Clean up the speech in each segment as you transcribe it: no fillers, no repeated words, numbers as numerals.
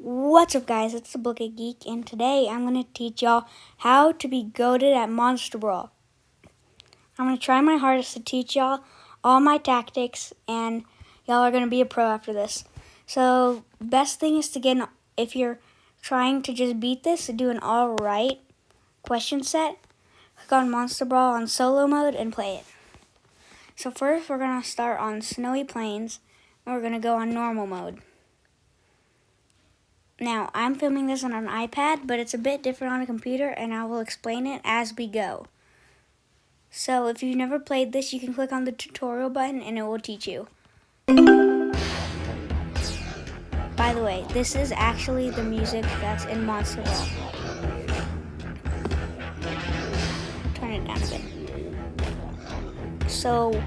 What's up, guys? It's the Bucket Geek, and today I'm going to teach y'all how to be goated at Monster Brawl. I'm going to try my hardest to teach y'all all my tactics, and y'all are going to be a pro after this. So, best thing is to get, if you're trying to just beat this, to do an alright question set. Click on Monster Brawl on solo mode and play it. So first, we're going to start on Snowy Plains, and we're going to go on normal mode. Now, I'm filming this on an iPad, but it's a bit different on a computer, and I will explain it as we go. So, if you've never played this, you can click on the tutorial button, and it will teach you. By the way, this is actually the music that's in Monster Brawl. Turn it down a bit. So,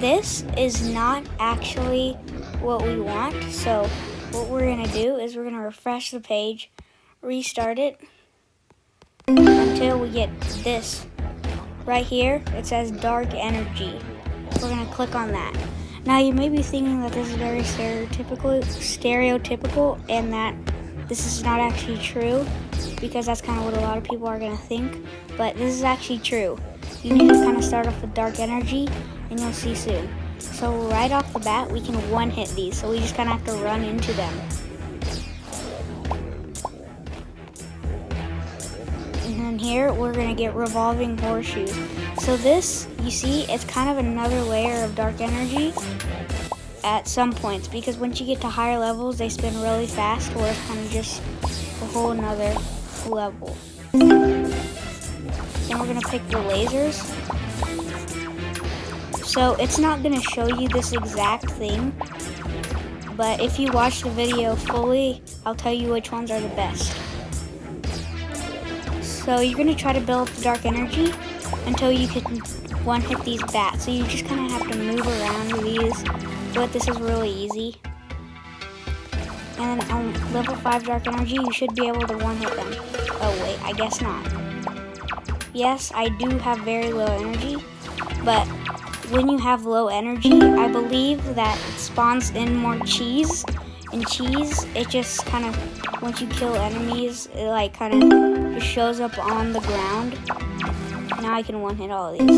this is not actually what we want, so what we're going to do is we're going to refresh the page, restart it, until we get this. Right here, it says Dark Energy. We're going to click on that. Now, you may be thinking that this is very stereotypical and that this is not actually true, because that's kind of what a lot of people are going to think, but this is actually true. You need to kind of start off with Dark Energy, and you'll see soon. So right off the bat, we can one-hit these, so we just kind of have to run into them. And then here, we're going to get Revolving Horseshoes. So this, you see, it's kind of another layer of Dark Energy at some points, because once you get to higher levels, they spin really fast, where it's kind of just a whole nother level. Then we're going to pick the lasers. So it's not going to show you this exact thing, but if you watch the video fully, I'll tell you which ones are the best. So you're going to try to build up the Dark Energy until you can one-hit these bats. So you just kind of have to move around these, but this is really easy. And then on level 5 Dark Energy, you should be able to one-hit them. Oh wait, I guess not. Yes, I do have very low energy, but when you have low energy, I believe that it spawns in more cheese. And cheese, it just kind of, once you kill enemies, it like kind of just shows up on the ground. Now I can one-hit all of these.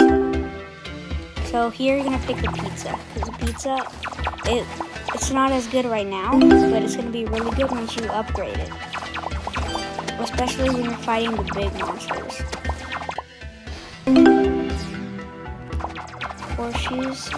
So here you're going to pick the pizza. Because the pizza, it's not as good right now, but it's going to be really good once you upgrade it. Especially when you're fighting the big monsters. Horseshoes.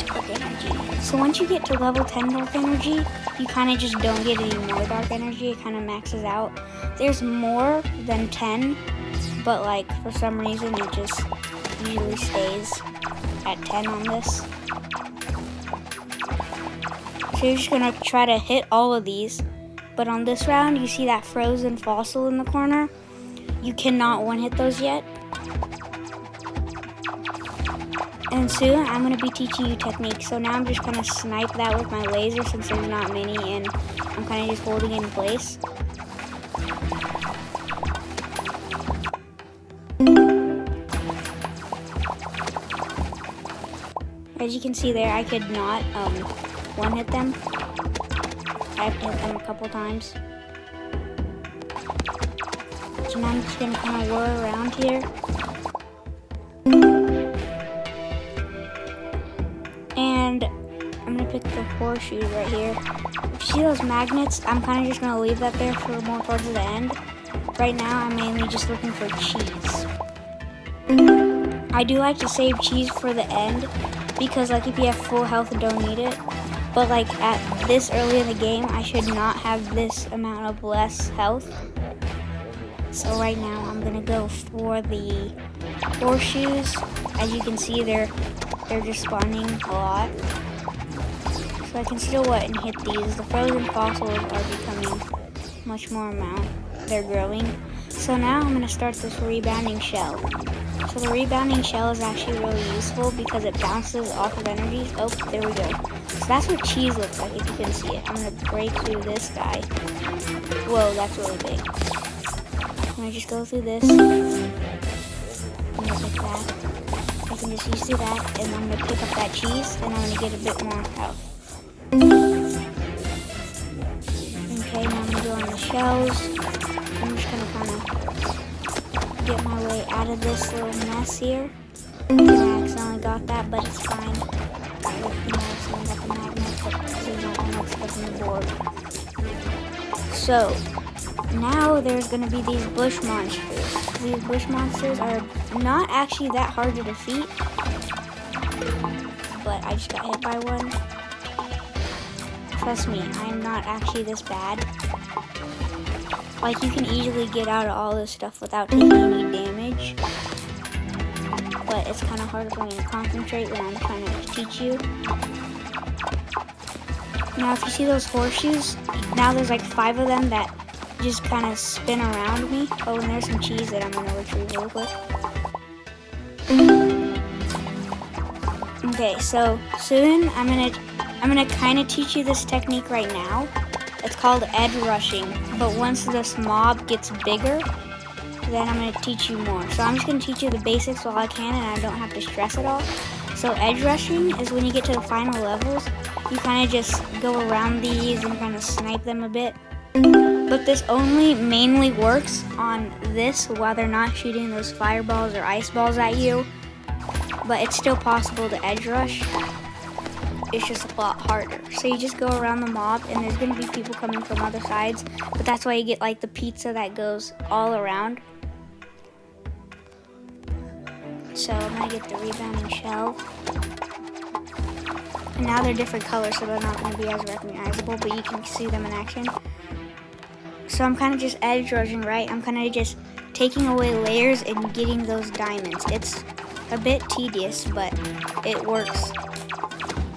Dark Energy. So once you get to level 10 Dark Energy, you kind of just don't get any more Dark Energy. It kind of maxes out. There's more than 10, but like for some reason it just usually stays at 10 on this. So you're just going to try to hit all of these. But on this round, you see that frozen fossil in the corner. You cannot one-hit those yet. And soon, I'm going to be teaching you techniques. So now I'm just going to snipe that with my laser since there's not many and I'm kind of just holding it in place. As you can see there, I could not one-hit them. I have to hit them a couple times. So now I'm just going to kind of whir around here. And I'm going to pick the horseshoes right here. If you see those magnets, I'm kind of just going to leave that there for more towards the end. Right now, I'm mainly just looking for cheese. I do like to save cheese for the end, because like if you have full health, you don't need it. But like at this early in the game, I should not have this amount of less health. So right now I'm gonna go for the horseshoes. As you can see, they're just spawning a lot. So I can still wet and hit these. The frozen fossils are becoming much more amount. They're growing. So now I'm gonna start this rebounding shell. So the rebounding shell is actually really useful because it bounces off of energy. Oh, there we go. So that's what cheese looks like, if you can see it. I'm going to break through this guy. Whoa, that's really big. I'm going to just go through this. I'm going to pick that. can just use that, and I'm gonna pick up that cheese, and I'm gonna get a bit more health. Okay, now I'm gonna go on the shells. I'm just gonna kind of get my way out of this little mess here. I accidentally got that, but it's fine. I accidentally got the magnet, but there's not enough stuff on the board. So, now there's going to be these bush monsters. These bush monsters are not actually that hard to defeat, but I just got hit by one. Trust me, I'm not actually this bad. Like, you can easily get out of all this stuff without taking any damage. But it's kind of hard for me to concentrate when I'm trying to teach you. Now, if you see those horseshoes, now there's like 5 of them that just kind of spin around me. Oh, and there's some cheese that I'm gonna retrieve real quick. Okay, so soon I'm gonna kind of teach you this technique right now. It's called edge rushing. But once this mob gets bigger, then I'm going to teach you more. So I'm just going to teach you the basics while I can, and I don't have to stress it all. So edge rushing is when you get to the final levels, you kind of just go around these and kind of snipe them a bit. But this only mainly works on this while they're not shooting those fireballs or ice balls at you. But it's still possible to edge rush. It's just a lot harder. So you just go around the mob, and there's going to be people coming from other sides. But that's why you get like the pizza that goes all around. So I'm going to get the rebounding shell. And now they're different colors, so they're not going to be as recognizable, but you can see them in action. So I'm kind of just edge rushing, right? I'm kind of just taking away layers and getting those diamonds. It's a bit tedious, but it works.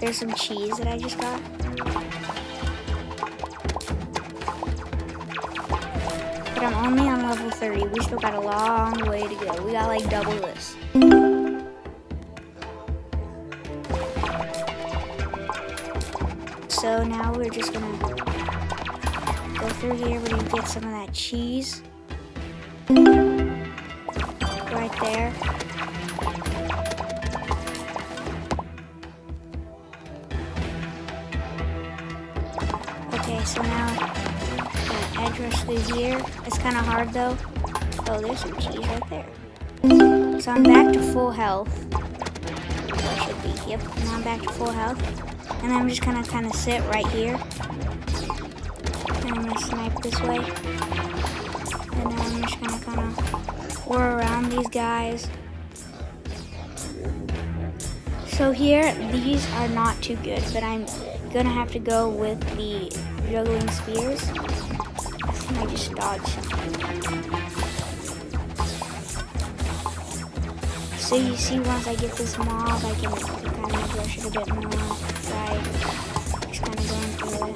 There's some cheese that I just got. But I'm only on level 30. We still got a long way to go. We got like double this. So now we're just gonna go through here. We're gonna get some of that cheese. Right there. Okay, so now I'm gonna edge rush through here. It's kind of hard though. Oh, there's some cheese right there. So I'm back to full health. I should be. Yep. Now I'm back to full health, and then I'm just gonna kind of sit right here. And I'm gonna snipe this way, and then I'm just gonna kind of whir around these guys. So here, these are not too good, but I'm gonna have to go with the juggling spears. I think I just dodged something. So you see, once I get this mob, I can kind of rush it a bit more. Right, just kind of going through it.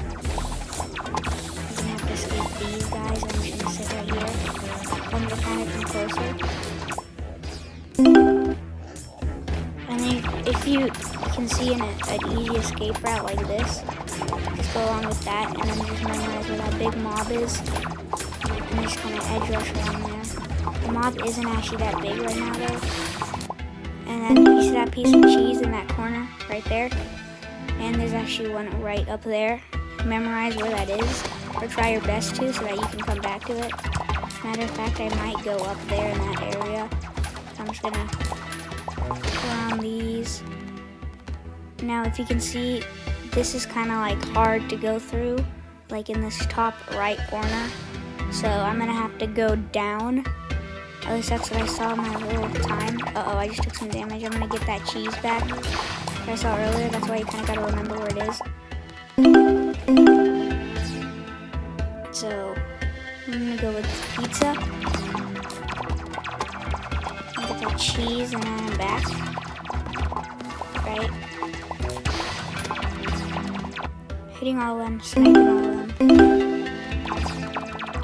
I'm gonna have to escape these guys. I'm just gonna sit right here. I'm gonna kind of come closer. And then if you can see an easy escape route like this, just go along with that, and then just memorize where that big mob is, and just kind of edge rush around there. The mob isn't actually that big right now though. And then you see that piece of cheese in that corner right there, and there's actually one right up there. Memorize where that is, or try your best to, so that you can come back to it. Matter of fact, I might go up there in that area. So I'm just gonna go around these. Now if you can see, this is kind of like hard to go through, like in this top right corner. So I'm gonna have to go down. At least that's what I saw my whole time. Uh-oh, I just took some damage. I'm gonna get that cheese back that I saw earlier. That's why you kind of gotta remember where it is. So I'm gonna go with pizza. Get that cheese, and then I'm back. Right. Hitting all of them, sniping all of them.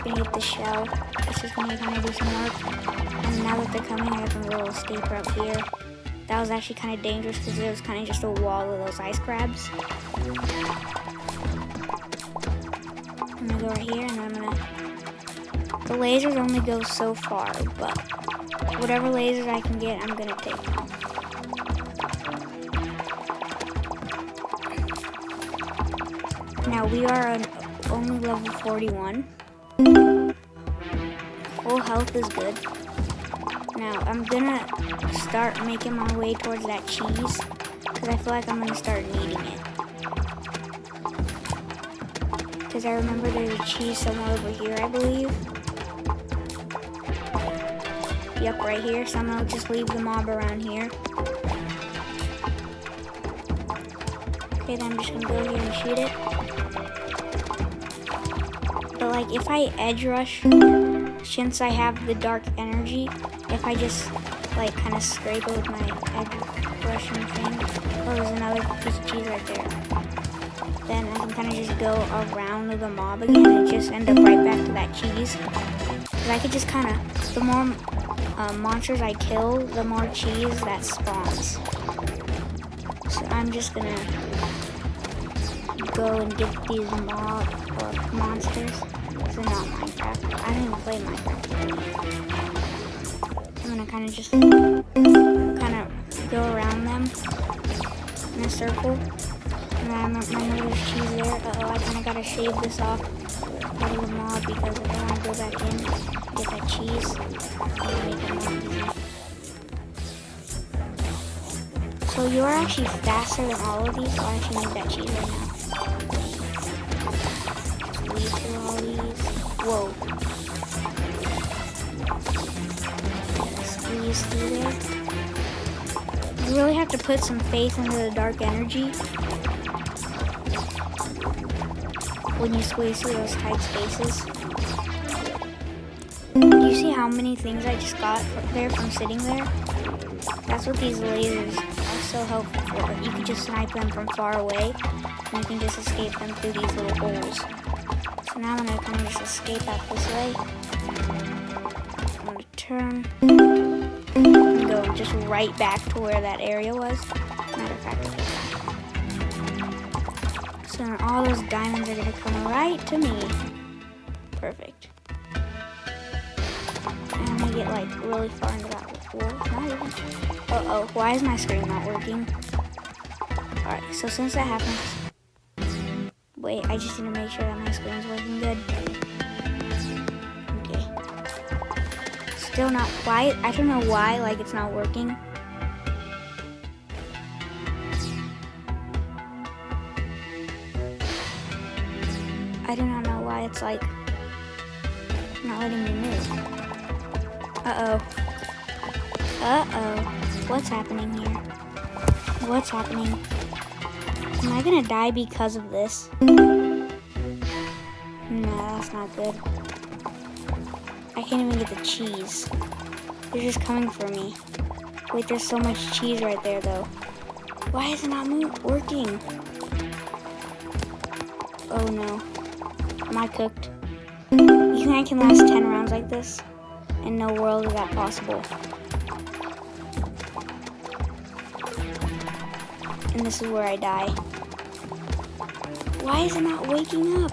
Gonna get the shell. This is gonna kind of do some work. And now that they're coming, I have a little escape route here. That was actually kind of dangerous because there was kind of just a wall of those ice crabs. I'm gonna go right here, and then I'm gonna... The lasers only go so far, but whatever lasers I can get, I'm gonna take now. Now we are on only level 41. Full health is good. Now I'm gonna start making my way towards that cheese because I feel like I'm gonna start needing it. Because I remember there's a cheese somewhere over here, I believe. Yep, right here. So I'm gonna just leave the mob around here. Okay, then I'm just gonna go here and shoot it. But like, if I edge rush, since I have the dark energy, if I just like kind of scrape it with my edge rushing thing, oh, there's another piece of cheese right there. Then I can kind of just go around the mob again and just end up right back to that cheese. Because I could just kind of, the more monsters I kill, the more cheese that spawns. So I'm just gonna go and get these monsters. This is not Minecraft. I don't even play Minecraft. I'm gonna kind of just go around them in a circle. And then I know there's cheese there. Uh-oh, I kind of gotta shave this off out of the mob because if I want to go back in and get that cheese, I'll make it more easy. So you are actually faster than all of these, so I actually need that cheese right now. Squeeze through all these. Whoa. Squeeze through there. You really have to put some faith into the dark energy when you squeeze through those tight spaces. Do you see how many things I just got there from sitting there? That's what these lasers are so helpful for. You can just snipe them from far away, and you can just escape them through these little holes. So now I'm gonna kind of just escape out this way. I'm gonna turn and go just right back to where that area was. Matter of fact, so then all those diamonds are gonna come right to me. Perfect. And I'm gonna get like really far into that hole. Not even. Uh-oh, why is my screen not working? Alright, so since that happens, wait, I just need to make sure that my screen's working good. Okay. Still not, why, I don't know why, like it's not working. I do not know why it's like not letting me move. Uh-oh. Uh-oh. What's happening here? What's happening? Am I gonna die because of this? No, that's not good. I can't even get the cheese. They're just coming for me. Wait, there's so much cheese right there though. Why is it not working? Oh no. Am I cooked? You think I can last 10 rounds like this? In no world is that possible. And this is where I die. Why is it not waking up?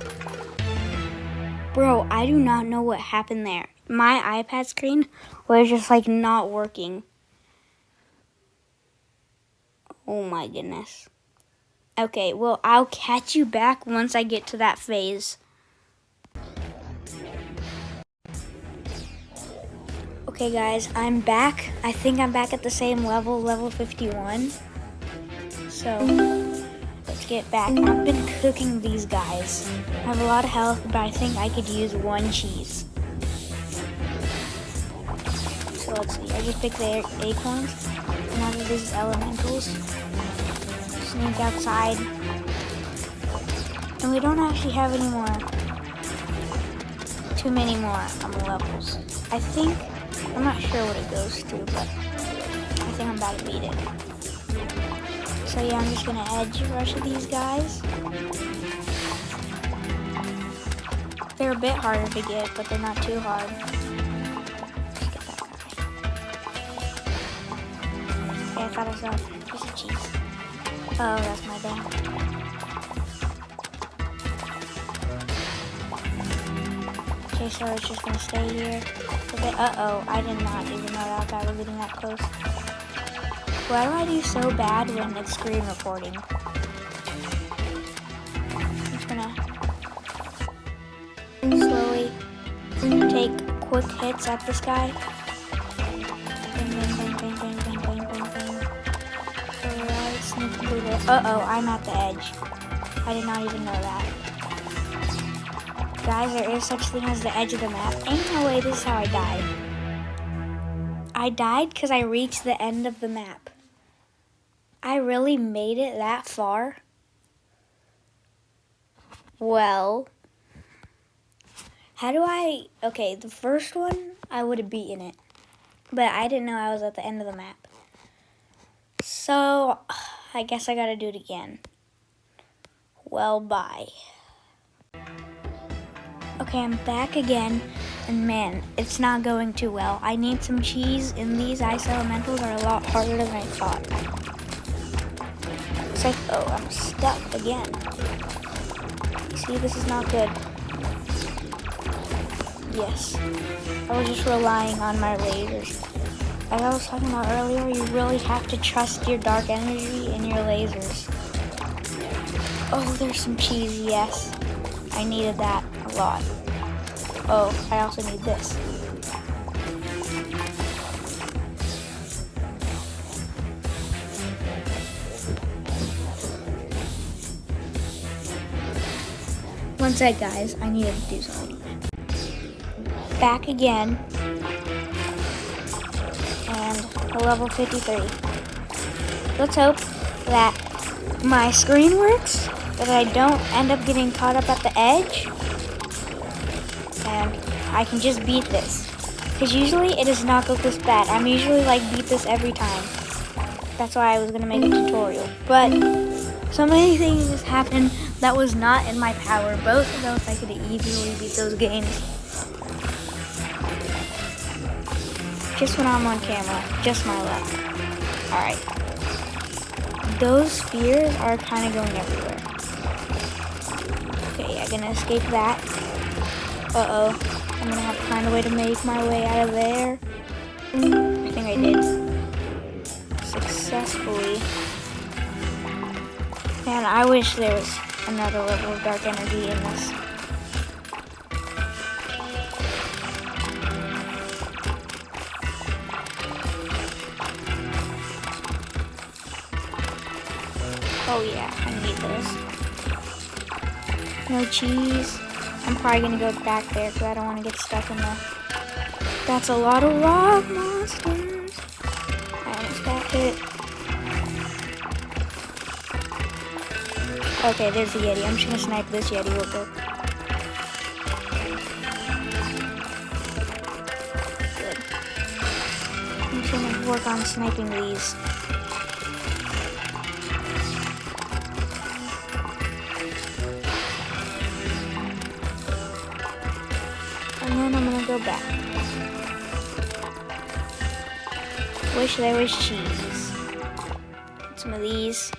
Bro, I do not know what happened there. My iPad screen was just like not working. Oh my goodness. Okay, well, I'll catch you back once I get to that phase. Okay guys, I'm back. I think I'm back at the same level, level 51. So, let's get back. I've been cooking these guys. I have a lot of health, but I think I could use one cheese. So let's see, I just picked the acorns. And now that these elementals. Sneak outside. And we don't actually have any more. Too many more levels. I think, I'm not sure what it goes to, but I think I'm about to beat it. So yeah, I'm just gonna edge rush these guys. They're a bit harder to get, but they're not too hard. Let's get that guy. Okay, I thought I saw a piece of cheese. Oh, that's my bad. Okay, so it's just gonna stay here. Uh-oh, I did not even know that guy was getting that close. Why do I do so bad when it's screen recording? I'm just gonna quick hits at this guy. Bang, bang, bang, bang, bang, bang, bang, bang, bang. Alright, sneak through there. Uh-oh, I'm at the edge. I did not even know that. Guys, there is such thing as the edge of the map. Ain't no way this is how I died. I died because I reached the end of the map. I really made it that far? Well, how do I... Okay, the first one, I would have beaten it. But I didn't know I was at the end of the map. So, I guess I gotta do it again. Well, bye. Okay, I'm back again. And man, it's not going too well. I need some cheese, and these ice elementals are a lot harder than I thought. It's like, oh, I'm stuck again. See, this is not good. Yes. I was just relying on my lasers. As I was talking about earlier, you really have to trust your dark energy and your lasers. Oh, there's some cheese, yes. I needed that a lot. Oh, I also need this. One sec, guys. I needed to do something. Back again. And a level 53. Let's hope that my screen works, that I don't end up getting caught up at the edge, and I can just beat this. Because usually it does not go this bad. I'm usually like beat this every time. That's why I was going to make a tutorial. But so many things happened that was not in my power. Both of those I could easily beat those games. Just when I'm on camera. Just my luck. Alright. Those spheres are kind of going everywhere. Okay, I'm going to escape that. Uh-oh. I'm going to have to find a way to make my way out of there. I think I did. Successfully. Man, I wish there was another level of dark energy in this. Oh yeah, I need this. No cheese. I'm probably gonna go back there because I don't want to get stuck in there. That's a lot of rock monsters. I almost got hit. Okay, there's the Yeti. I'm just gonna snipe this Yeti real quick. Good. I'm just gonna work on sniping these. And then I'm gonna go back. Wish there was cheese. Get some of these.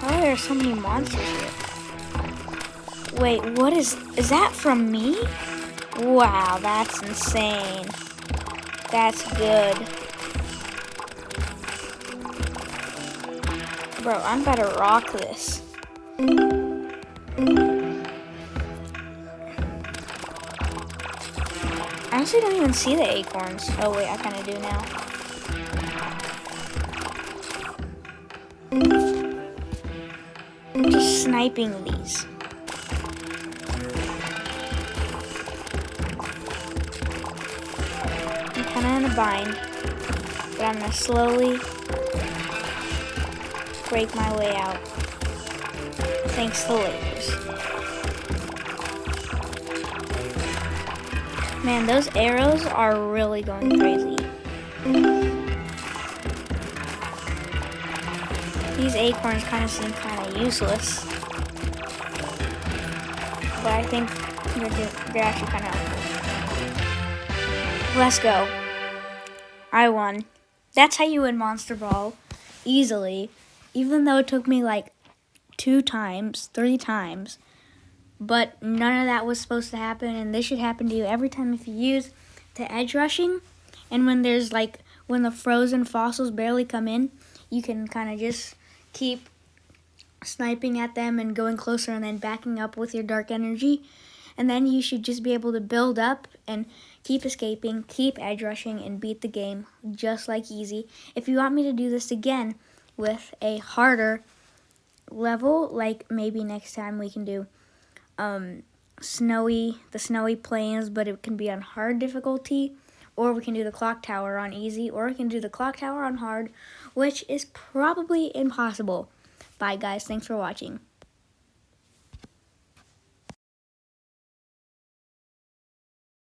Why are there so many monsters here? Wait, what is that from me? Wow, that's insane. That's good. Bro, I'm about to rock this. I honestly don't even see the acorns. Oh wait, I kind of do now. I'm just sniping these. I'm kind of in a bind, but I'm going to slowly break my way out. Thanks to lasers. Man, those arrows are really going crazy. These acorns kind of seem kind of useless. But I think they're actually kind of helpful. Let's go. I won. That's how you win Monster Brawl. Easily. Even though it took me like 2 times, 3 times. But none of that was supposed to happen, and this should happen to you every time if you use the edge rushing. And when there's like, when the frozen fossils barely come in, you can kind of just keep sniping at them and going closer and then backing up with your dark energy. and then you should just be able to build up and keep escaping, keep edge rushing, and beat the game just like easy. If you want me to do this again with a harder level, like maybe next time we can do the snowy plains, but it can be on hard difficulty, or we can do the clock tower on easy, or we can do the clock tower on hard, which is probably impossible. Bye guys, thanks for watching.